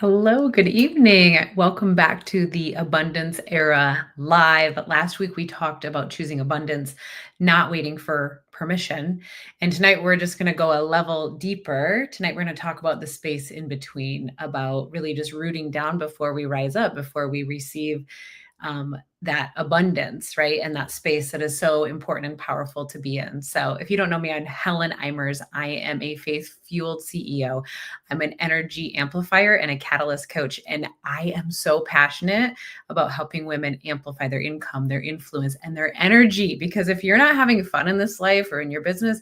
Hello, good evening. Welcome back to the Abundance Era Live. Last week we talked about choosing abundance, not waiting for permission. And tonight we're just going to go a level deeper. Tonight we're going to talk about the space in between, about really just rooting down before we rise up, before we receive that abundance, right? And that space that is so important and powerful to be in. So, if you don't know me, I'm Helen Eimers. I am a faith fueled CEO. I'm an energy amplifier and a catalyst coach. And I am so passionate about helping women amplify their income, their influence, and their energy. Because if you're not having fun in this life or in your business,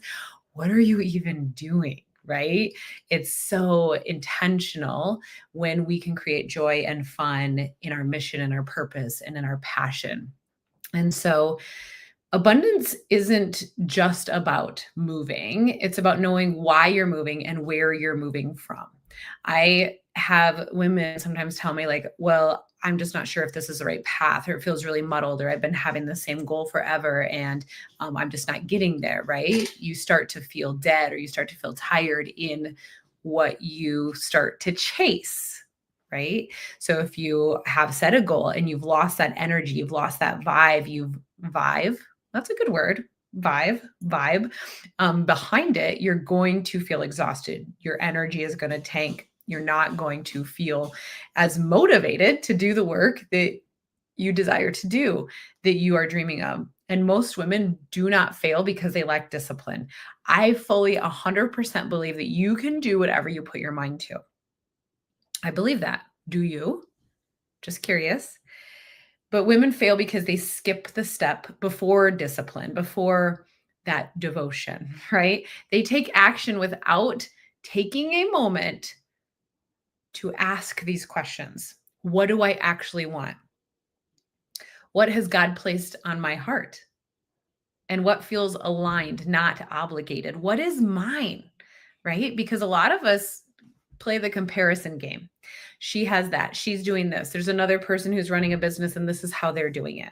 what are you even doing? Right? It's so intentional when we can create joy and fun in our mission and our purpose and in our passion. And so abundance isn't just about moving, it's about knowing why you're moving and where you're moving from. I have women sometimes tell me, like, well, I'm just not sure if this is the right path, or it feels really muddled, or I've been having the same goal forever and I'm just not getting there, right? You start to feel dead or you start to feel tired in what you start to chase, right? So if you have set a goal and you've lost that energy, you've lost that vibe, that's a good word. Vibe behind it, you're going to feel exhausted. Your energy is going to tank. You're not going to feel as motivated to do the work that you desire to do, that you are dreaming of. And most women do not fail because they lack discipline. I fully 100% believe that you can do whatever you put your mind to. I believe that. Do you? Just curious. But women fail because they skip the step before discipline, before that devotion, right? They take action without taking a moment to ask these questions. What do I actually want? What has God placed on my heart? And what feels aligned, not obligated? What is mine, right? Because a lot of us play the comparison game. She has that. She's doing this. There's another person who's running a business and this is how they're doing it.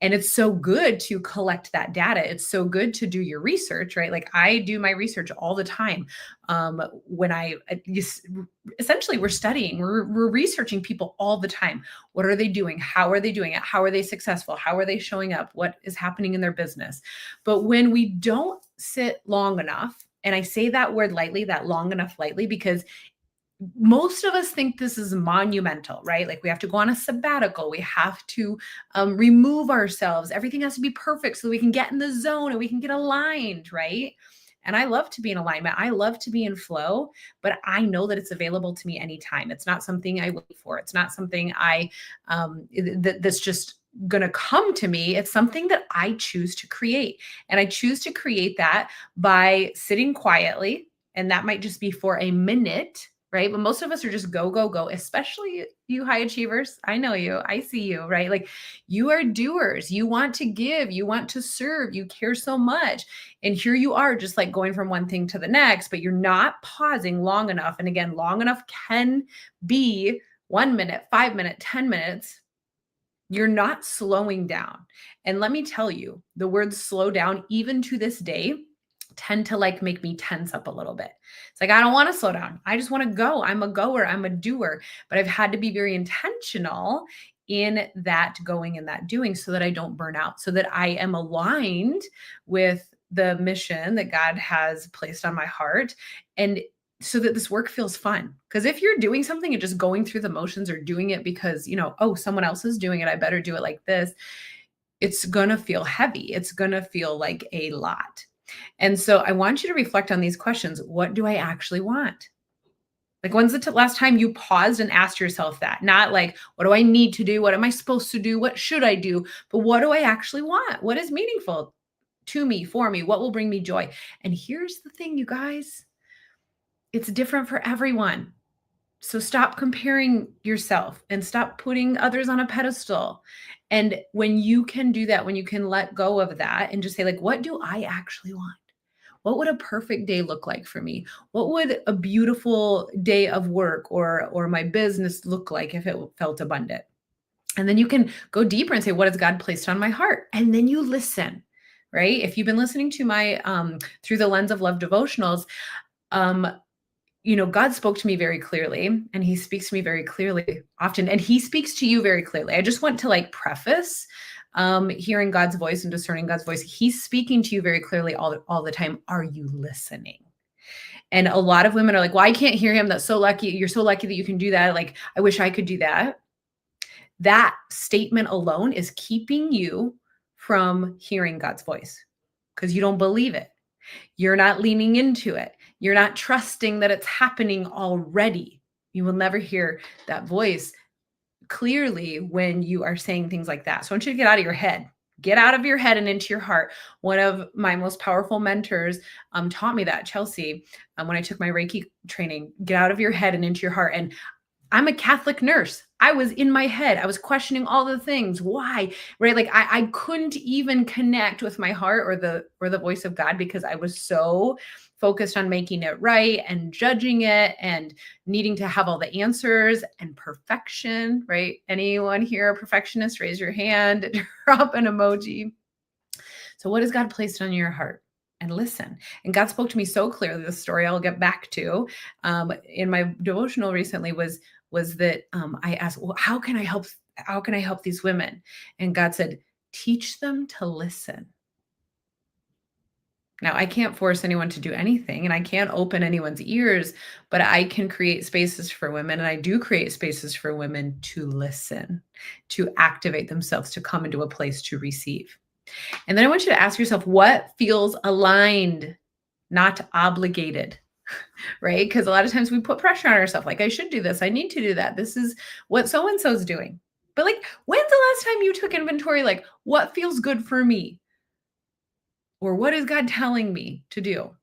And it's so good to collect that data. It's so good to do your research, right? Like I do my research all the time. When essentially we're studying, we're researching people all the time. What are they doing? How are they doing it? How are they successful? How are they showing up? What is happening in their business? But when we don't sit long enough, and I say that word lightly, that long enough lightly, because most of us think this is monumental, right? Like we have to go on a sabbatical. We have to remove ourselves. Everything has to be perfect so we can get in the zone and we can get aligned, right? And I love to be in alignment. I love to be in flow, but I know that it's available to me anytime. It's not something I wait for. It's not something that's just going to come to me. It's something that I choose to create. And I choose to create that by sitting quietly. And that might just be for a minute, right? But most of us are just go, go, go, especially you high achievers. I know you, I see you, right? Like you are doers. You want to give, you want to serve, you care so much. And here you are just like going from one thing to the next, but you're not pausing long enough. And again, long enough can be 1 minute, 5 minutes, 10 minutes. You're not slowing down. And let me tell you, the words slow down, even to this day, tend to like make me tense up a little bit. It's like, I don't want to slow down. I just want to go. I'm a goer. I'm a doer. But I've had to be very intentional in that going and that doing so that I don't burn out, so that I am aligned with the mission that God has placed on my heart. And so that this work feels fun. Because if you're doing something and just going through the motions or doing it because, oh, someone else is doing it, I better do it like this, it's going to feel heavy. It's going to feel like a lot. And so I want you to reflect on these questions. What do I actually want? Like, when's the last time you paused and asked yourself that? Not like, what do I need to do? What am I supposed to do? What should I do? But what do I actually want? What is meaningful to me, for me? What will bring me joy? And here's the thing, you guys, it's different for everyone. So stop comparing yourself and stop putting others on a pedestal. And when you can do that, when you can let go of that and just say, like, what do I actually want? What would a perfect day look like for me? What would a beautiful day of work or my business look like if it felt abundant? And then you can go deeper and say, what has God placed on my heart? And then you listen, right? If you've been listening to my Through the Lens of Love devotionals, um, God spoke to me very clearly, and he speaks to me very clearly often, and he speaks to you very clearly. I just want to like preface hearing God's voice and discerning God's voice. He's speaking to you very clearly all the time. Are you listening? And a lot of women are like, well, I can't hear him. That's so lucky. You're so lucky that you can do that. Like, I wish I could do that. That statement alone is keeping you from hearing God's voice because you don't believe it. You're not leaning into it. You're not trusting that it's happening already. You will never hear that voice clearly when you are saying things like that. So I want you to get out of your head. Get out of your head and into your heart. One of my most powerful mentors taught me that, Chelsea, when I took my Reiki training. Get out of your head and into your heart. And I'm a Catholic nurse. I was in my head. I was questioning all the things. Why? Right? Like I couldn't even connect with my heart or the voice of God because I was so focused on making it right and judging it and needing to have all the answers and perfection, right? Anyone here a perfectionist? Raise your hand, drop an emoji. So what has God placed on your heart? And listen. And God spoke to me so clearly. The story I'll get back to in my devotional recently was that I asked, well, how can I help? How can I help these women? And God said, teach them to listen. Now, I can't force anyone to do anything and I can't open anyone's ears, but I can create spaces for women. And I do create spaces for women to listen, to activate themselves, to come into a place to receive. And then I want you to ask yourself what feels aligned, not obligated, right? Because a lot of times we put pressure on ourselves, like, I should do this. I need to do that. This is what so and so's doing. But like, when's the last time you took inventory? Like, what feels good for me? Or what is God telling me to do?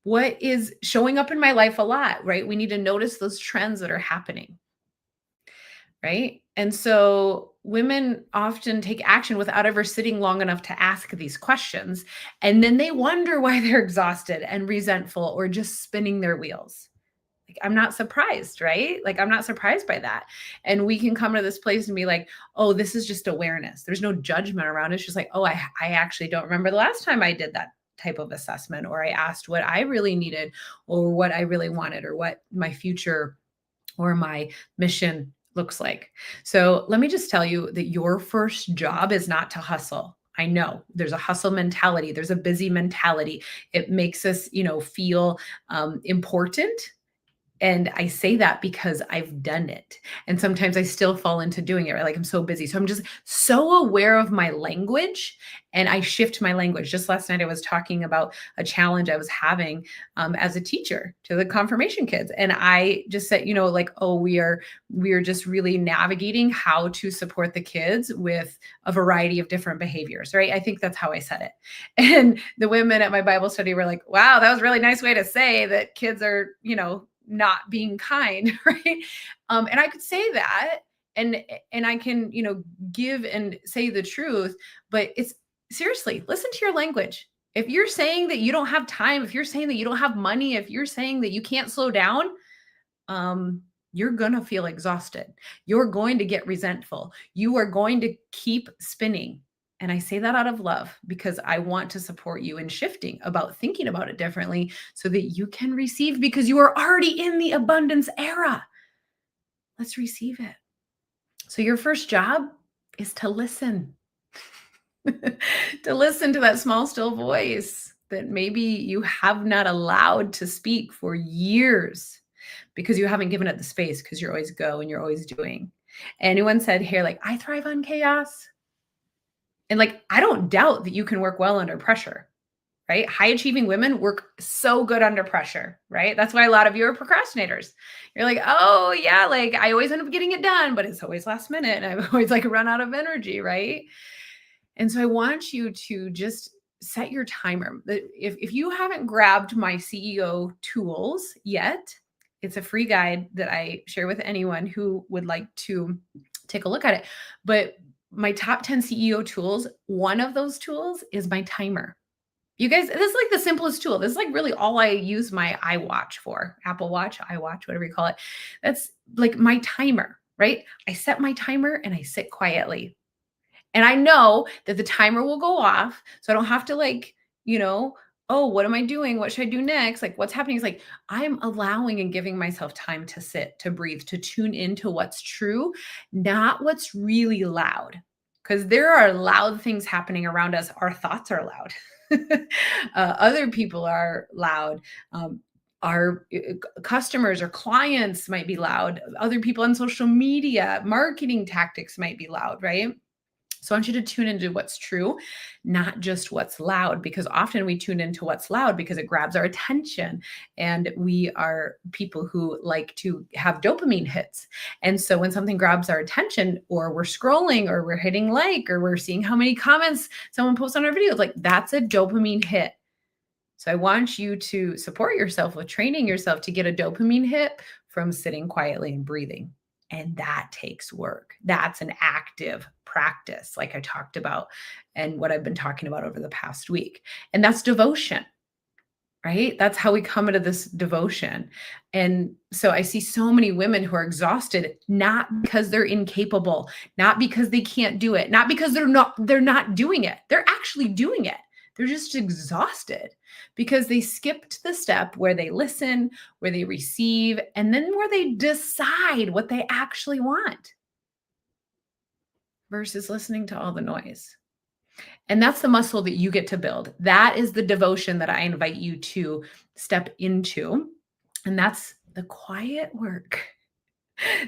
What is showing up in my life a lot, right? We need to notice those trends that are happening, right? And so women often take action without ever sitting long enough to ask these questions. And then they wonder why they're exhausted and resentful or just spinning their wheels. Like, I'm not surprised, right? Like, I'm not surprised by that. And we can come to this place and be like, oh, this is just awareness. There's no judgment around it. It's just like, oh, I actually don't remember the last time I did that type of assessment, or I asked what I really needed, or what I really wanted, or what my future or my mission looks like. So let me just tell you that your first job is not to hustle. I know there's a hustle mentality. There's a busy mentality. It makes us, feel important. And I say that because I've done it. And sometimes I still fall into doing it, right? Like, I'm so busy. So I'm just so aware of my language and I shift my language. Just last night, I was talking about a challenge I was having as a teacher to the confirmation kids. And I just said, like, oh, we are just really navigating how to support the kids with a variety of different behaviors, right? I think that's how I said it. And the women at my Bible study were like, wow, that was a really nice way to say that kids are, not being kind, right? And I could say that, and I can, give and say the truth, but it's seriously, listen to your language. If you're saying that you don't have time, if you're saying that you don't have money, if you're saying that you can't slow down, you're going to feel exhausted. You're going to get resentful. You are going to keep spinning. And I say that out of love because I want to support you in shifting about thinking about it differently so that you can receive, because you are already in the abundance era. Let's receive it. So your first job is to listen, to listen to that small, still voice that maybe you have not allowed to speak for years because you haven't given it the space, because you're always go and you're always doing. Anyone said here, like, I thrive on chaos? And like, I don't doubt that you can work well under pressure, right? High achieving women work so good under pressure, right? That's why a lot of you are procrastinators. You're like, oh yeah, like I always end up getting it done, but it's always last minute. And I always like run out of energy, right? And so I want you to just set your timer. If you haven't grabbed my CEO tools yet, it's a free guide that I share with anyone who would like to take a look at it. But my top 10 CEO tools, one of those tools is my timer. You guys, this is like the simplest tool. This is like really all I use my iWatch for, Apple Watch, iWatch, whatever you call it. That's like my timer, right? I set my timer and I sit quietly. And I know that the timer will go off. So I don't have to like, oh, what am I doing? What should I do next? Like, what's happening? It's like, I'm allowing and giving myself time to sit, to breathe, to tune into what's true, not what's really loud. Because there are loud things happening around us. Our thoughts are loud. Other people are loud. Our customers or clients might be loud. Other people on social media, marketing tactics might be loud, right? So I want you to tune into what's true, not just what's loud, because often we tune into what's loud because it grabs our attention. And we are people who like to have dopamine hits. And so when something grabs our attention, or we're scrolling, or we're hitting like, or we're seeing how many comments someone posts on our videos, like that's a dopamine hit. So I want you to support yourself with training yourself to get a dopamine hit from sitting quietly and breathing. And that takes work. That's an active practice, like I talked about, and what I've been talking about over the past week. And that's devotion, right? That's how we come into this devotion. And so I see so many women who are exhausted, not because they're incapable, not because they can't do it, not because they're not doing it. They're actually doing it. They're just exhausted because they skipped the step where they listen, where they receive, and then where they decide what they actually want versus listening to all the noise. And that's the muscle that you get to build. That is the devotion that I invite you to step into. And that's the quiet work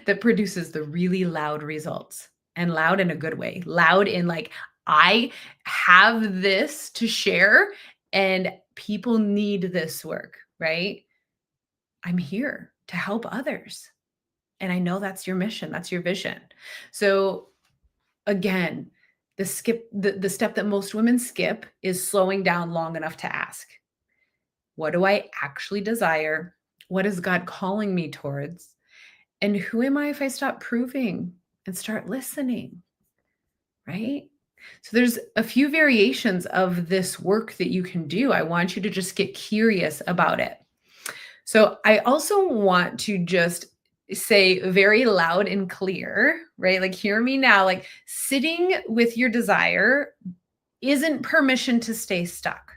that produces the really loud results, and loud in a good way. Loud in like, I have this to share and people need this work, right? I'm here to help others. And I know that's your mission, that's your vision. So again, the step that most women skip is slowing down long enough to ask, what do I actually desire? What is God calling me towards? And who am I if I stop proving and start listening? Right? So there's a few variations of this work that you can do. I want you to just get curious about it. So I also want to just say very loud and clear, right? Like, hear me now. Like, sitting with your desire isn't permission to stay stuck.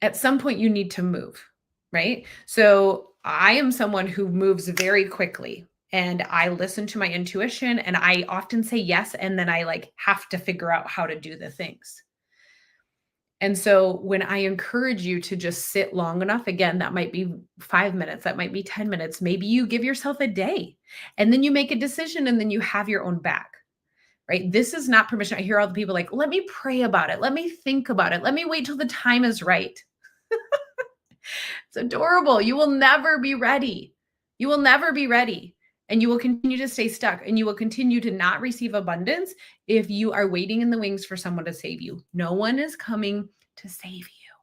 At some point, you need to move, right? So I am someone who moves very quickly, and I listen to my intuition, and I often say yes. And then I like have to figure out how to do the things. And so when I encourage you to just sit long enough, again, that might be 5 minutes, that might be 10 minutes. Maybe you give yourself a day and then you make a decision and then you have your own back, right? This is not permission. I hear all the people like, let me pray about it. Let me think about it. Let me wait till the time is right. It's adorable. You will never be ready. You will never be ready. And you will continue to stay stuck, and you will continue to not receive abundance if you are waiting in the wings for someone to save you. No one is coming to save you.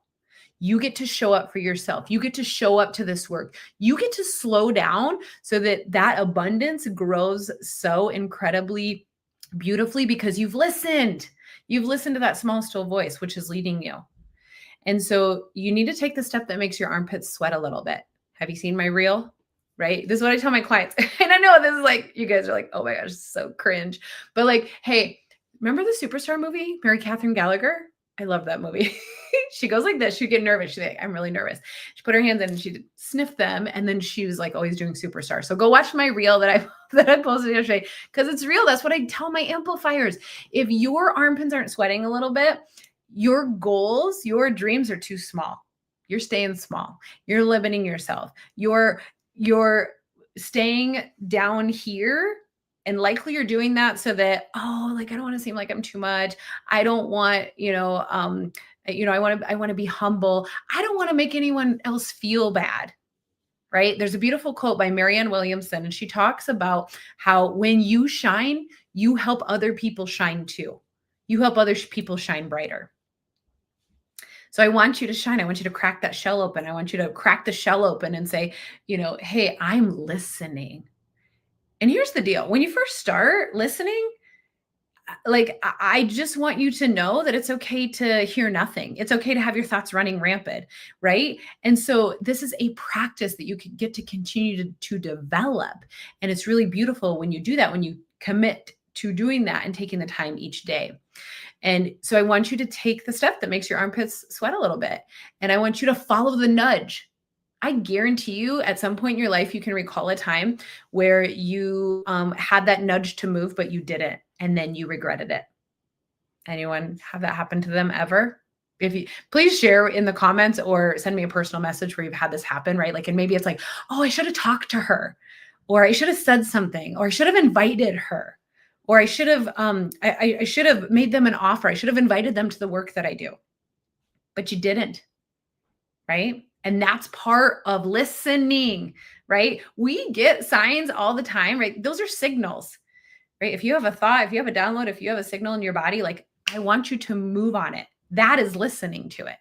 You get to show up for yourself. You get to show up to this work. You get to slow down so that that abundance grows so incredibly beautifully because you've listened. You've listened to that small, still voice, which is leading you. And so you need to take the step that makes your armpits sweat a little bit. Have you seen my reel? Right? This is what I tell my clients. And I know this is like, you guys are like, oh my gosh, so cringe. But like, hey, remember the Superstar movie, Mary Catherine Gallagher? I love that movie. She goes like this. She'd get nervous. She's like, I'm really nervous. She put her hands in and she sniffed them. And then she was like always doing Superstar. So go watch my reel that I posted yesterday because it's real. That's what I tell my amplifiers. If your armpits aren't sweating a little bit, your goals, your dreams are too small. You're staying small. You're limiting yourself. You're staying down here, and likely you're doing that so that, oh, like, I don't want to seem like I'm too much. I don't want, I want to be humble. I don't want to make anyone else feel bad. Right? There's a beautiful quote by Marianne Williamson, and she talks about how when you shine, you help other people shine too. You help other people shine brighter. So I want you to shine. I want you to crack that shell open. I want you to crack the shell open and say, hey, I'm listening. And here's the deal. When you first start listening, like, I just want you to know that it's okay to hear nothing. It's okay to have your thoughts running rampant, right? And so this is a practice that you can get to continue to develop. And it's really beautiful when you do that, when you commit to doing that and taking the time each day. And so I want you to take the step that makes your armpits sweat a little bit. And I want you to follow the nudge. I guarantee you at some point in your life, you can recall a time where you had that nudge to move, but you didn't. And then you regretted it. Anyone have that happen to them ever? If you please share in the comments or send me a personal message where you've had this happen, right? Like, and maybe it's like, oh, I should have talked to her, or I should have said something, or I should have invited her, or I should have, I should have made them an offer. I should have invited them to the work that I do, but you didn't, right? And that's part of listening, right? We get signs all the time, right? Those are signals, right? If you have a thought, if you have a download, if you have a signal in your body, like, I want you to move on it. That is listening to it.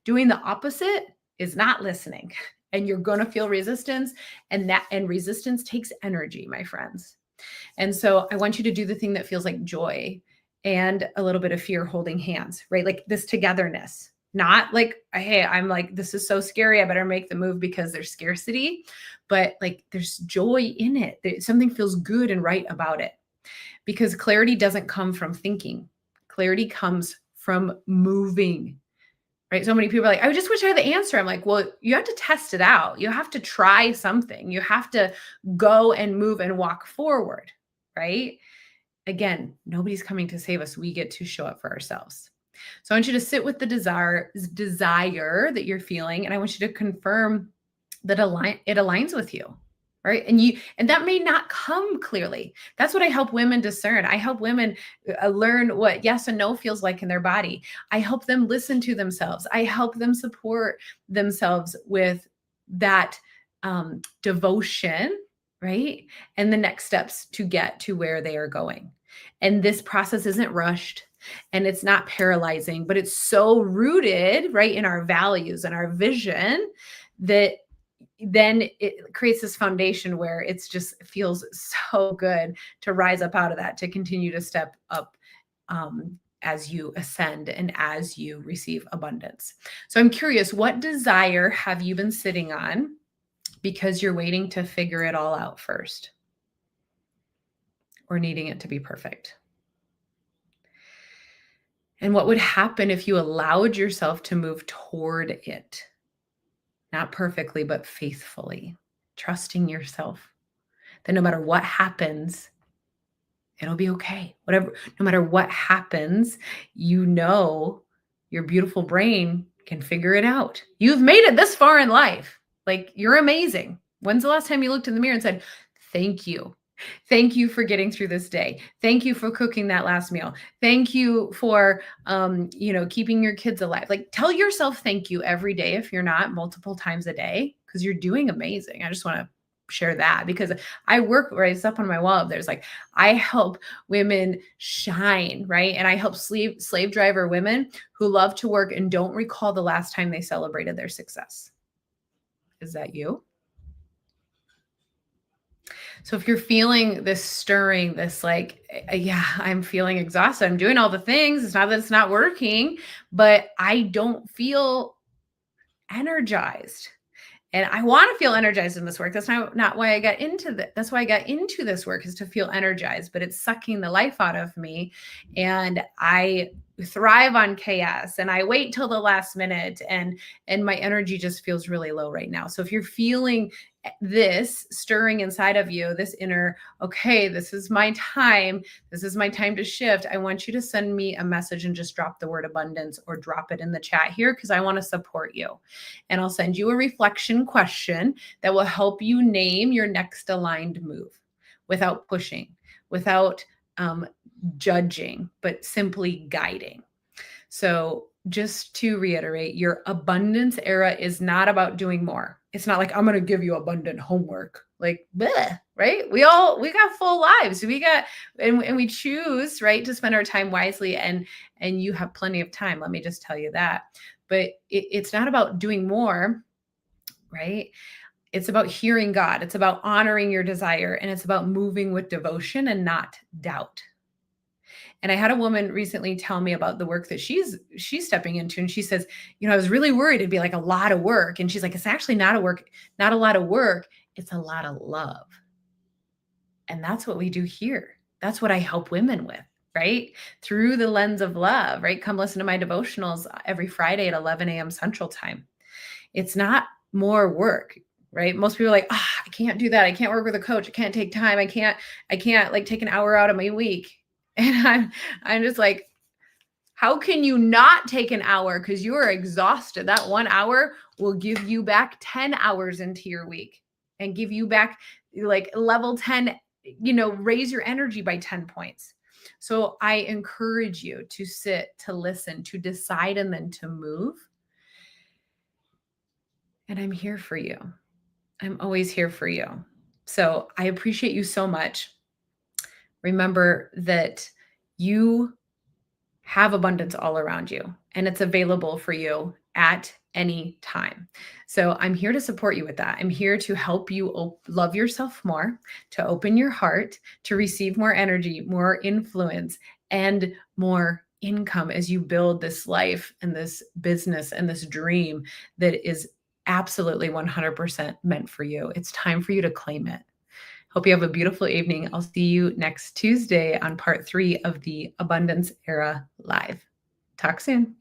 Doing the opposite is not listening. And you're going to feel resistance, and resistance takes energy, my friends. And so I want you to do the thing that feels like joy and a little bit of fear holding hands, right? Like this togetherness, not like, hey, I'm like, this is so scary, I better make the move because there's scarcity, but like there's joy in it. Something feels good and right about it, because clarity doesn't come from thinking. Clarity comes from moving, right? So many people are like, I just wish I had the answer. I'm like, well, you have to test it out. You have to try something. You have to go and move and walk forward, right? Again, nobody's coming to save us. We get to show up for ourselves. So I want you to sit with the desire that you're feeling, and I want you to confirm that it aligns with you. Right. And that may not come clearly. That's what I help women discern. I help women learn what yes and no feels like in their body. I help them listen to themselves. I help them support themselves with that devotion, right? And the next steps to get to where they are going. And this process isn't rushed and it's not paralyzing, but it's so rooted, right, in our values and our vision that then it creates this foundation where it's just feels so good to rise up out of that, to continue to step up as you ascend and as you receive abundance. So I'm curious, what desire have you been sitting on because you're waiting to figure it all out first, or needing it to be perfect? And what would happen if you allowed yourself to move toward it? Not perfectly, but faithfully, trusting yourself that no matter what happens, it'll be okay. No matter what happens, your beautiful brain can figure it out. You've made it this far in life. Like, you're amazing. When's the last time you looked in the mirror and said, thank you? Thank you for getting through this day. Thank you for cooking that last meal. Thank you for, keeping your kids alive. Like, tell yourself thank you every day, if you're not multiple times a day, because you're doing amazing. I just want to share that, because I work right, it's up on my wall. There's like, I help women shine, right? And I help slave driver women who love to work and don't recall the last time they celebrated their success. Is that you? So if you're feeling this stirring, this like, yeah, I'm feeling exhausted. I'm doing all the things. It's not that it's not working, but I don't feel energized. And I want to feel energized in this work. That's not why I got into that. That's why I got into this work, is to feel energized, but it's sucking the life out of me. And I thrive on chaos, and I wait till the last minute, and my energy just feels really low right now. So if you're feeling this stirring inside of you, this inner, okay, this is my time to shift, I want you to send me a message and just drop the word abundance, or drop it in the chat here, because I want to support you. And I'll send you a reflection question that will help you name your next aligned move without pushing, without judging, but simply guiding. So just to reiterate, your abundance era is not about doing more. It's not like, I'm going to give you abundant homework. Like, bleh, right? We got full lives. And we choose, right, to spend our time wisely, and you have plenty of time. Let me just tell you that. But it's not about doing more, right? It's about hearing God. It's about honoring your desire, and it's about moving with devotion and not doubt. And I had a woman recently tell me about the work that she's stepping into. And she says, I was really worried it'd be like a lot of work. And she's like, it's actually not a lot of work. It's a lot of love. And that's what we do here. That's what I help women with, right? Through the lens of love, right? Come listen to my devotionals every Friday at 11 a.m. Central Time. It's not more work, right? Most people are like, I can't do that. I can't work with a coach. I can't take time. I can't like take an hour out of my week. And I'm just like, how can you not take an hour? Because you are exhausted. That 1 hour will give you back 10 hours into your week and give you back like level 10, raise your energy by 10 points. So I encourage you to sit, to listen, to decide, and then to move. And I'm here for you. I'm always here for you. So I appreciate you so much. Remember that you have abundance all around you and it's available for you at any time. So I'm here to support you with that. I'm here to help you love yourself more, to open your heart, to receive more energy, more influence, and more income as you build this life and this business and this dream that is absolutely 100% meant for you. It's time for you to claim it. Hope you have a beautiful evening. I'll see you next Tuesday on part 3 of the Abundance Era Live. Talk soon.